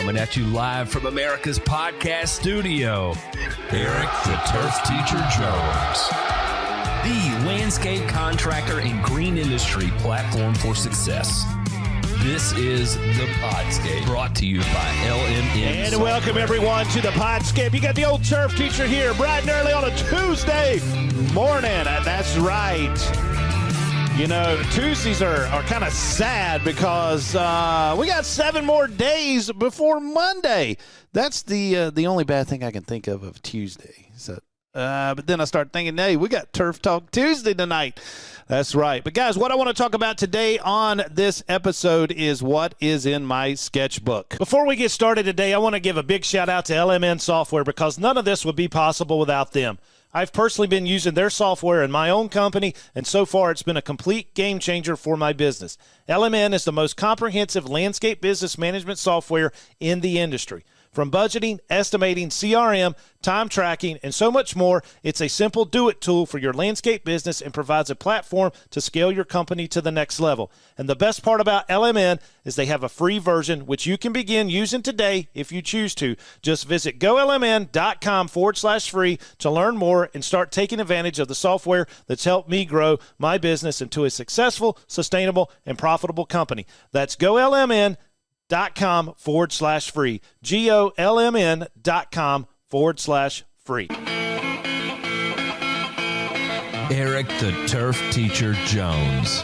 Coming at you live from America's podcast studio, Eric the Turf Teacher Jones. The landscape contractor and green industry platform for success. This is the Podscape, brought to you by LMN. And welcome everyone to the Podscape. You got the old turf teacher here, bright and early on a Tuesday morning. That's right. You know, Tuesdays are kind of sad because we got 7 more days before Monday. That's the only bad thing I can think of Tuesday. So, but then I start thinking, hey, we got Turf Talk Tuesday tonight. That's right. But, guys, what I want to talk about today on this episode is what is in my sketchbook. Before we get started today, I want to give a big shout-out to LMN Software because none of this would be possible without them. I've personally been using their software in my own company, and so far it's been a complete game changer for my business. LMN is the most comprehensive landscape business management software in the industry. From budgeting, estimating, CRM, time tracking, and so much more, it's a simple do-it tool for your landscape business and provides a platform to scale your company to the next level. And the best part about LMN is they have a free version, which you can begin using today if you choose to. Just visit golmn.com/free to learn more and start taking advantage of the software that's helped me grow my business into a successful, sustainable, and profitable company. That's golmn.com/free. golmn.com/free. Eric the Turf Teacher Jones.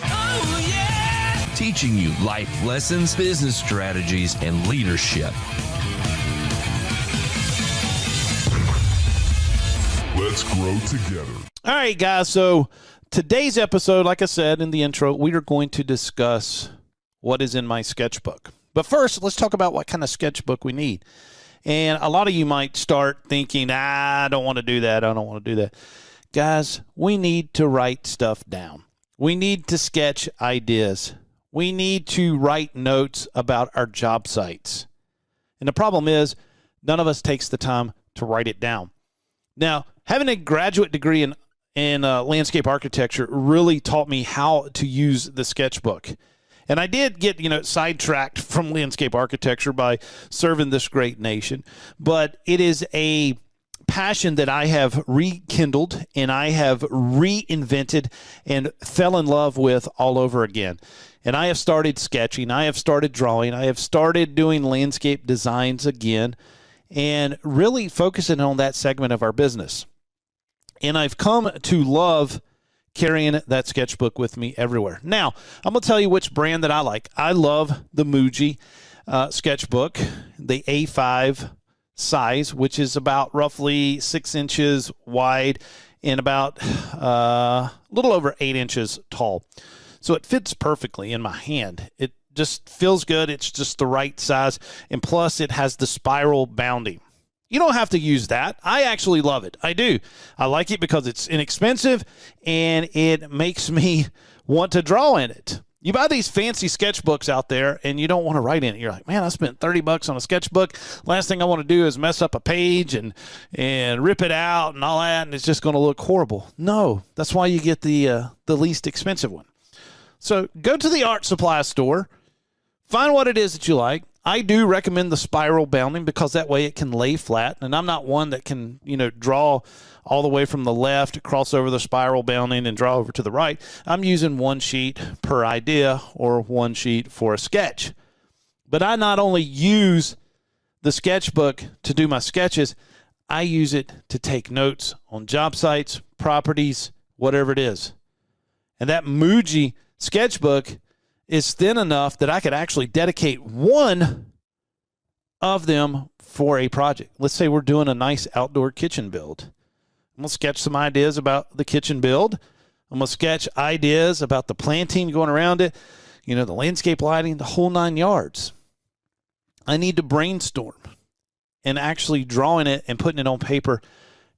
Oh, yeah! Teaching you life lessons, business strategies, and leadership. Let's grow together. All right, guys, so today's episode, like I said in the intro, we are going to discuss what is in my sketchbook. But first, let's talk about what kind of sketchbook we need. And a lot of you might start thinking, I don't want to do that. I don't want to do that. Guys, we need to write stuff down. We need to sketch ideas. We need to write notes about our job sites. And the problem is, none of us takes the time to write it down. Now, having a graduate degree in landscape architecture really taught me how to use the sketchbook. And I did get, sidetracked from landscape architecture by serving this great nation. But it is a passion that I have rekindled and I have reinvented and fell in love with all over again. And I have started sketching. I have started drawing. I have started doing landscape designs again and really focusing on that segment of our business. And I've come to love carrying that sketchbook with me everywhere. Now, I'm going to tell you which brand that I like. I love the Muji sketchbook, the A5 size, which is about roughly 6 inches wide and about a little over 8 inches tall. So it fits perfectly in my hand. It just feels good. It's just the right size. And plus, it has the spiral bounding. You don't have to use that. I actually love it. I do. I like it because it's inexpensive and it makes me want to draw in it. You buy these fancy sketchbooks out there and you don't want to write in it. You're like, man, I spent $30 on a sketchbook. Last thing I want to do is mess up a page and rip it out and all that, and it's just going to look horrible. No, that's why you get the least expensive one. So go to the art supply store, find what it is that you like. I do recommend the spiral bounding because that way it can lay flat. And I'm not one that can, draw all the way from the left, cross over the spiral bounding, and draw over to the right. I'm using one sheet per idea or one sheet for a sketch. But I not only use the sketchbook to do my sketches, I use it to take notes on job sites, properties, whatever it is. And that Muji sketchbook is thin enough that I could actually dedicate one of them for a project. Let's say we're doing a nice outdoor kitchen build. I'm going to sketch some ideas about the kitchen build. I'm going to sketch ideas about the planting going around it, the landscape lighting, the whole 9 yards. I need to brainstorm, and actually drawing it and putting it on paper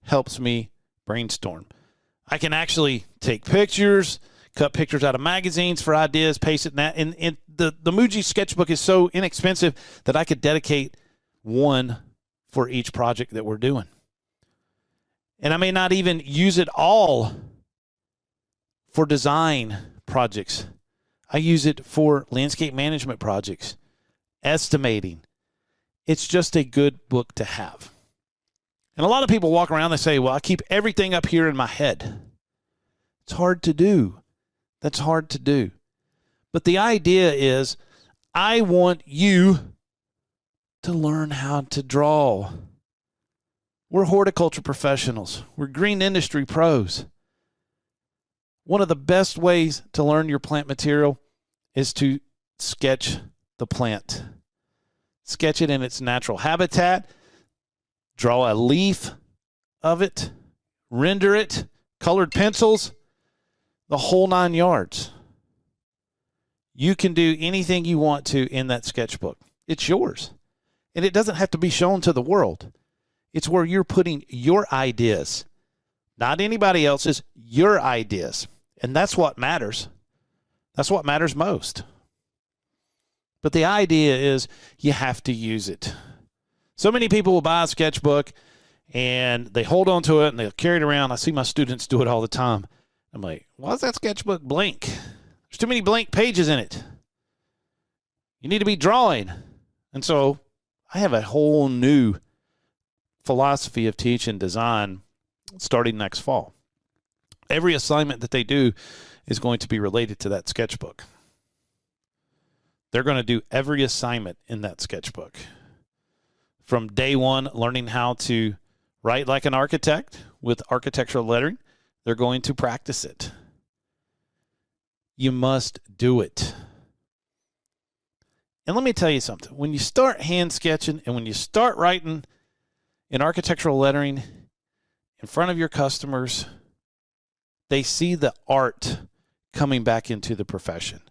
helps me brainstorm. I can actually take pictures, cut pictures out of magazines for ideas, paste it in that. And the Muji sketchbook is so inexpensive that I could dedicate one for each project that we're doing. And I may not even use it all for design projects. I use it for landscape management projects. estimating. It's just a good book to have. And a lot of people walk around and say, well, I keep everything up here in my head. It's hard to do. That's hard to do. But the idea is, I want you to learn how to draw. We're horticulture professionals. We're green industry pros. One of the best ways to learn your plant material is to sketch the plant. Sketch it in its natural habitat. Draw a leaf of it. Render it. Colored pencils. The whole 9 yards. You can do anything you want to in that sketchbook. It's yours. And it doesn't have to be shown to the world. It's where you're putting your ideas, not anybody else's, your ideas. And that's what matters. That's what matters most. But the idea is you have to use it. So many people will buy a sketchbook and they hold on to it and they'll carry it around. I see my students do it all the time. I'm like, why is that sketchbook blank? There's too many blank pages in it. You need to be drawing. And so I have a whole new philosophy of teaching design starting next fall. Every assignment that they do is going to be related to that sketchbook. They're going to do every assignment in that sketchbook. From day one, learning how to write like an architect with architectural lettering, they're going to practice it. You must do it. And let me tell you something. When you start hand sketching and when you start writing in architectural lettering in front of your customers, they see the art coming back into the profession.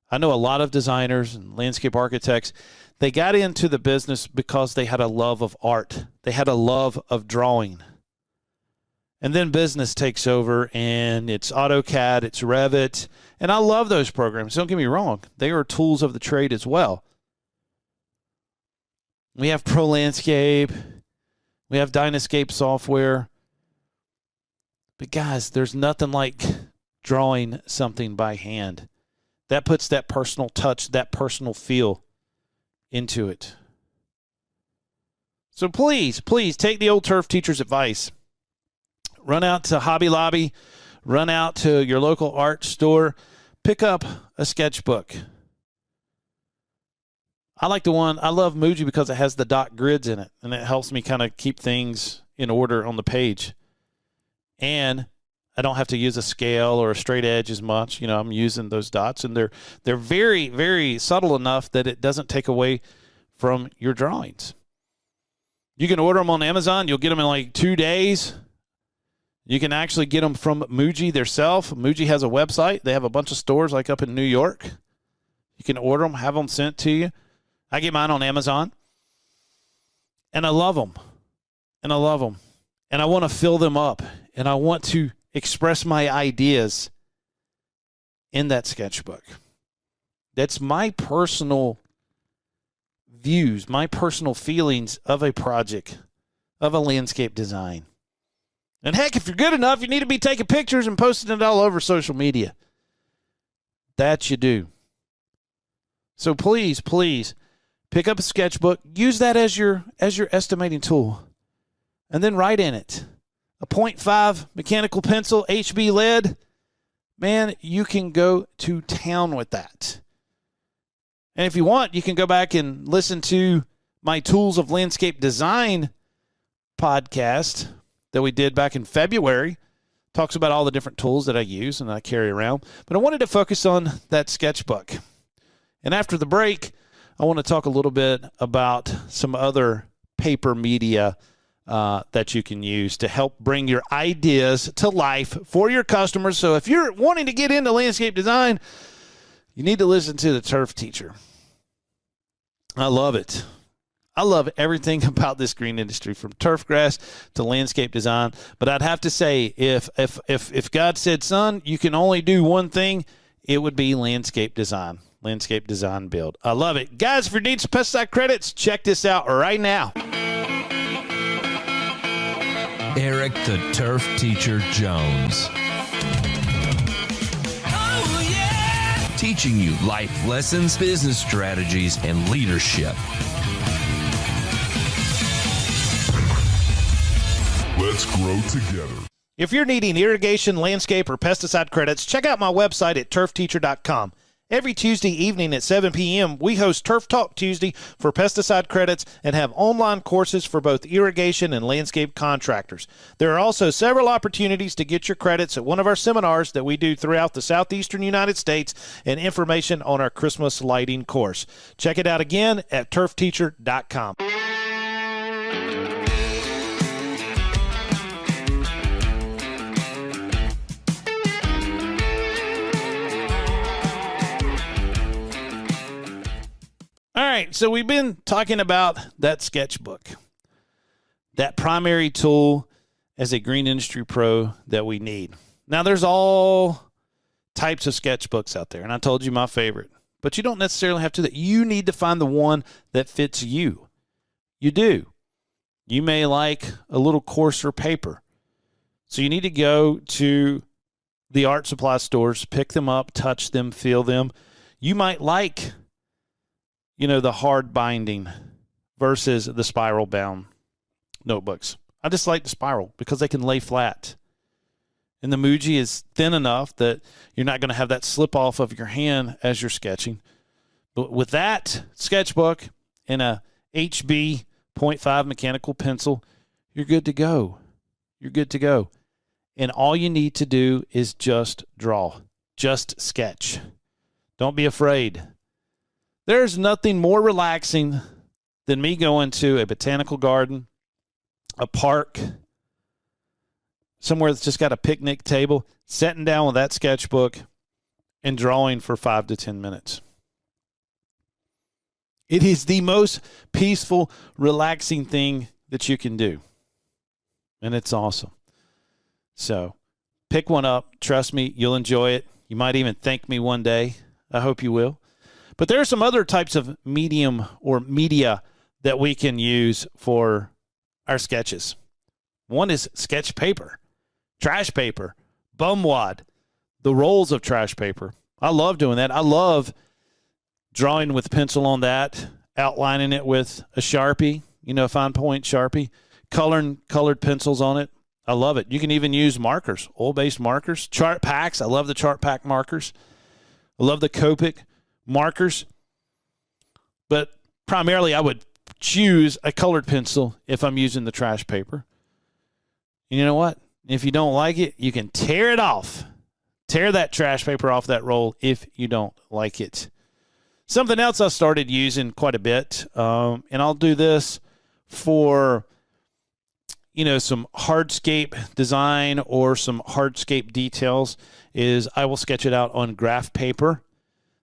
I know a lot of designers and landscape architects, they got into the business because they had a love of art. They had a love of drawing. And then business takes over, and it's AutoCAD, it's Revit, and I love those programs. Don't get me wrong. They are tools of the trade as well. We have Pro Landscape. We have Dynascape software. But guys, there's nothing like drawing something by hand. That puts that personal touch, that personal feel into it. So please, please take the old turf teacher's advice. Run out to Hobby Lobby, run out to your local art store, pick up a sketchbook. I like the one, I love Muji because it has the dot grids in it, and it helps me kind of keep things in order on the page. And I don't have to use a scale or a straight edge as much. You know, I'm using those dots, and they're very, very subtle enough that it doesn't take away from your drawings. You can order them on Amazon. You'll get them in like 2 days. You can actually get them from Muji themselves. Muji has a website. They have a bunch of stores like up in New York. You can order them, have them sent to you. I get mine on Amazon. And I love them. And I love them. And I want to fill them up. And I want to express my ideas in that sketchbook. That's my personal views, my personal feelings of a project, of a landscape design. And heck, if you're good enough, you need to be taking pictures and posting it all over social media. That you do. So please, please, pick up a sketchbook. Use that as your estimating tool. And then write in it. A 0.5 mechanical pencil, HB lead. Man, you can go to town with that. And if you want, you can go back and listen to my Tools of Landscape Design podcast that we did back in February. Talks about all the different tools that I use and I carry around. But I wanted to focus on that sketchbook. And after the break, I want to talk a little bit about some other paper media that you can use to help bring your ideas to life for your customers. So if you're wanting to get into landscape design, you need to listen to the Turf Teacher. I love it. I love everything about this green industry, from turf grass to landscape design. But I'd have to say, if God said, son, you can only do one thing, it would be landscape design build. I love it. Guys, if you need some pesticide credits, check this out right now. Eric the Turf Teacher Jones. teaching you life lessons, business strategies, and leadership. Let's grow together. If you're needing irrigation, landscape, or pesticide credits, check out my website at turfteacher.com. Every Tuesday evening at 7 p.m., we host Turf Talk Tuesday for pesticide credits and have online courses for both irrigation and landscape contractors. There are also several opportunities to get your credits at one of our seminars that we do throughout the southeastern United States and information on our Christmas lighting course. Check it out again at turfteacher.com. All right, so we've been talking about that sketchbook, that primary tool as a green industry pro that we need. Now, there's all types of sketchbooks out there, and I told you my favorite, but you don't necessarily have to do that. You need to find the one that fits you. You do. You may like a little coarser paper, so you need to go to the art supply stores, pick them up, touch them, feel them. You might like the hard binding versus the spiral bound notebooks. I just like the spiral because they can lay flat. And the Muji is thin enough that you're not going to have that slip off of your hand as you're sketching. But with that sketchbook and a HB 0.5 mechanical pencil, you're good to go. You're good to go. And all you need to do is just draw. Just sketch. Don't be afraid. There's nothing more relaxing than me going to a botanical garden, a park, somewhere that's just got a picnic table, sitting down with that sketchbook and drawing for 5 to 10 minutes. It is the most peaceful, relaxing thing that you can do. And it's awesome. So pick one up. Trust me, you'll enjoy it. You might even thank me one day. I hope you will. But there are some other types of medium or media that we can use for our sketches. One is sketch paper, trash paper, bum wad, the rolls of trash paper. I love doing that. I love drawing with pencil on that, outlining it with a Sharpie, fine point Sharpie, colored pencils on it. I love it. You can even use markers, oil-based markers, chart packs. I love the chart pack markers. I love the Copic markers, but primarily I would choose a colored pencil if I'm using the trash paper. And you know what? If you don't like it, you can tear it off. Tear that trash paper off that roll if you don't like it. Something else I started using quite a bit, and I'll do this for some hardscape design or some hardscape details, is I will sketch it out on graph paper.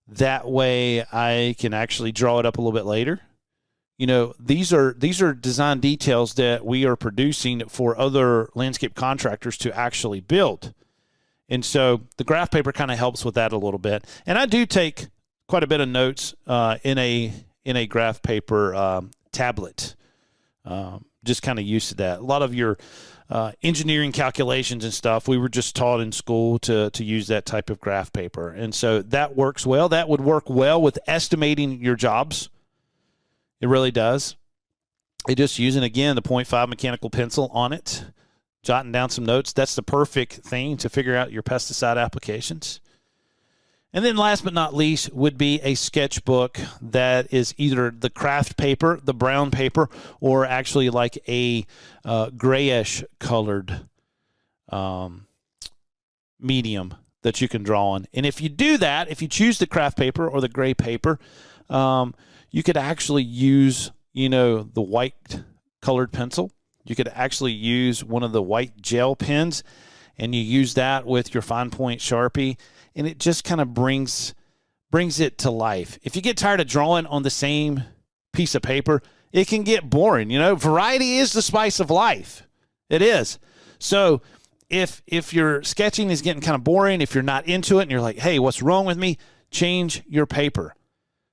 That way I can actually draw it up a little bit later. These are design details that we are producing for other landscape contractors to actually build. And so the graph paper kind of helps with that a little bit. And I do take quite a bit of notes in a graph paper tablet. Just kind of used to that. A lot of your engineering calculations and stuff, we were just taught in school to use that type of graph paper. And so that works well. That would work well with estimating your jobs. It really does. You're just using, again, the 0.5 mechanical pencil on it, jotting down some notes. That's the perfect thing to figure out your pesticide applications. And then last but not least would be a sketchbook that is either the craft paper, the brown paper, or actually like a grayish colored medium that you can draw on. And if you do that, if you choose the craft paper or the gray paper, you could actually use, the white colored pencil. You could actually use one of the white gel pens, and you use that with your fine point Sharpie. And it just kind of brings it to life. If you get tired of drawing on the same piece of paper, it can get boring. Variety is the spice of life. It is. So if your sketching is getting kind of boring, if you're not into it and you're like, hey, what's wrong with me? Change your paper.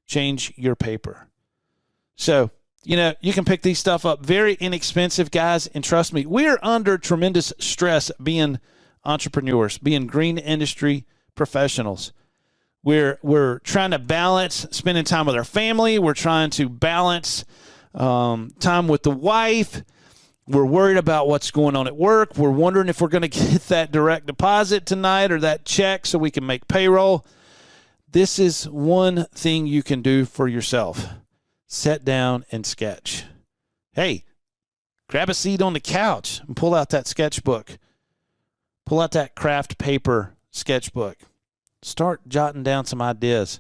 Change your paper. So, you can pick these stuff up. Very inexpensive, guys. And trust me, we're under tremendous stress being entrepreneurs, being green industry professionals. We're trying to balance spending time with our family. We're trying to balance time with the wife. We're worried about what's going on at work. We're wondering if we're going to get that direct deposit tonight or that check so we can make payroll. This is one thing you can do for yourself. Sit down and sketch. Hey, grab a seat on the couch and pull out that sketchbook. Pull out that craft paper sketchbook. Start jotting down some ideas.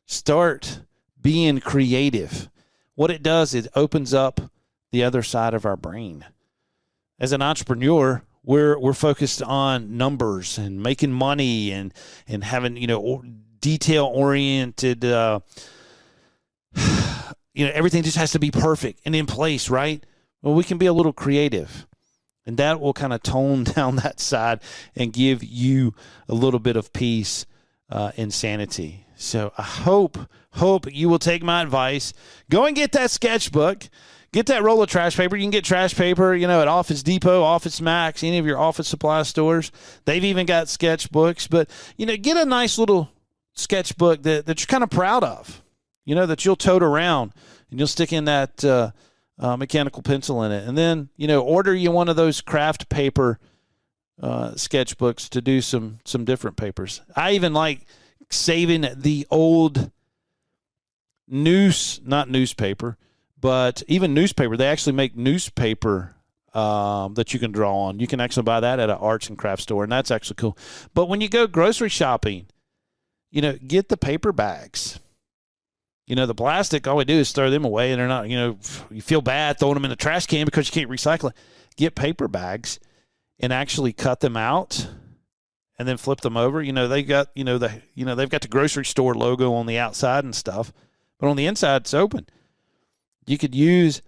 Start being creative. What it does is it opens up the other side of our brain. As an entrepreneur, we're focused on numbers and making money and having, detail-oriented, everything just has to be perfect and in place, right? Well, we can be a little creative. And that will kind of tone down that side and give you a little bit of peace and sanity. So I hope you will take my advice. Go and get that sketchbook. Get that roll of trash paper. You can get trash paper, at Office Depot, Office Max, any of your office supply stores. They've even got sketchbooks. But, get a nice little sketchbook that you're kind of proud of, that you'll tote around. And you'll stick in that mechanical pencil in it. And then, order you one of those craft paper sketchbooks to do some different papers. I even like saving the old not newspaper, but even newspaper. They actually make newspaper that you can draw on. You can actually buy that at an arts and crafts store, and that's actually cool. But when you go grocery shopping, get the paper bags. The plastic, all we do is throw them away, and they're not, you feel bad throwing them in the trash can because you can't recycle it. Get paper bags and actually cut them out and then flip them over. They got, they've got the grocery store logo on the outside and stuff, but on the inside it's open. You could use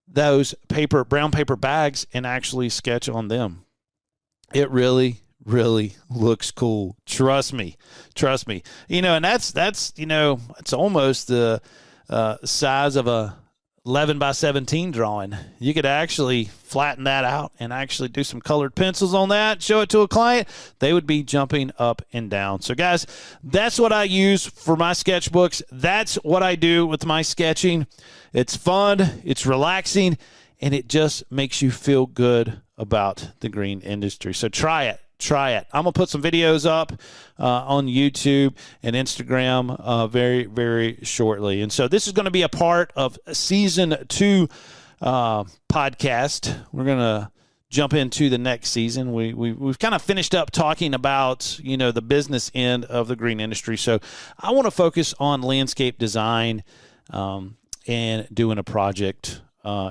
those brown paper bags and actually sketch on them. It really looks cool. Trust me. And that's it's almost the size of a 11 by 17 drawing. You could actually flatten that out and actually do some colored pencils on that, show it to a client. They would be jumping up and down. So guys, that's what I use for my sketchbooks. That's what I do with my sketching. It's fun, it's relaxing, and it just makes you feel good about the green industry. So try it. I'm going to put some videos up on YouTube and Instagram very, very shortly. And so this is going to be a part of season 2 podcast. We're going to jump into the next season. We've kind of finished up talking about, the business end of the green industry. So I want to focus on landscape design and doing a project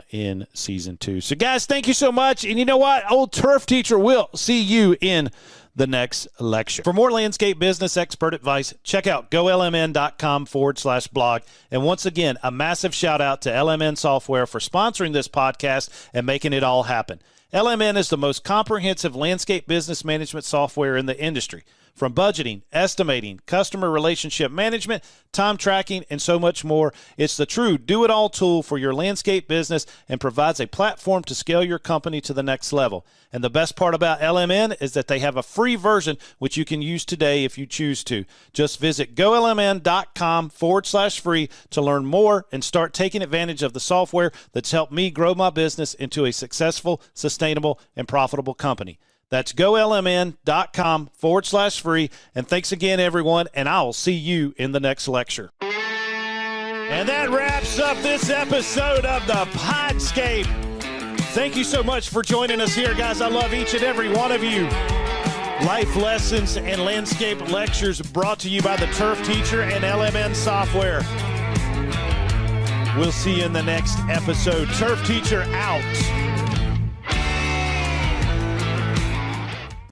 in season 2. So guys, thank you so much. And you know what? Old Turf Teacher will see you in the next lecture. For more landscape business expert advice, check out golmn.com/blog. And once again, a massive shout out to LMN Software for sponsoring this podcast and making it all happen. LMN is the most comprehensive landscape business management software in the industry. From budgeting, estimating, customer relationship management, time tracking, and so much more, it's the true do-it-all tool for your landscape business and provides a platform to scale your company to the next level. And the best part about LMN is that they have a free version which you can use today if you choose to. Just visit golmn.com/free to learn more and start taking advantage of the software that's helped me grow my business into a successful, sustainable, and profitable company. That's golmn.com/free. And thanks again, everyone, and I'll see you in the next lecture. And that wraps up this episode of the Podscape. Thank you so much for joining us here, guys. I love each and every one of you. Life lessons and landscape lectures brought to you by the Turf Teacher and LMN Software. We'll see you in the next episode. Turf Teacher out.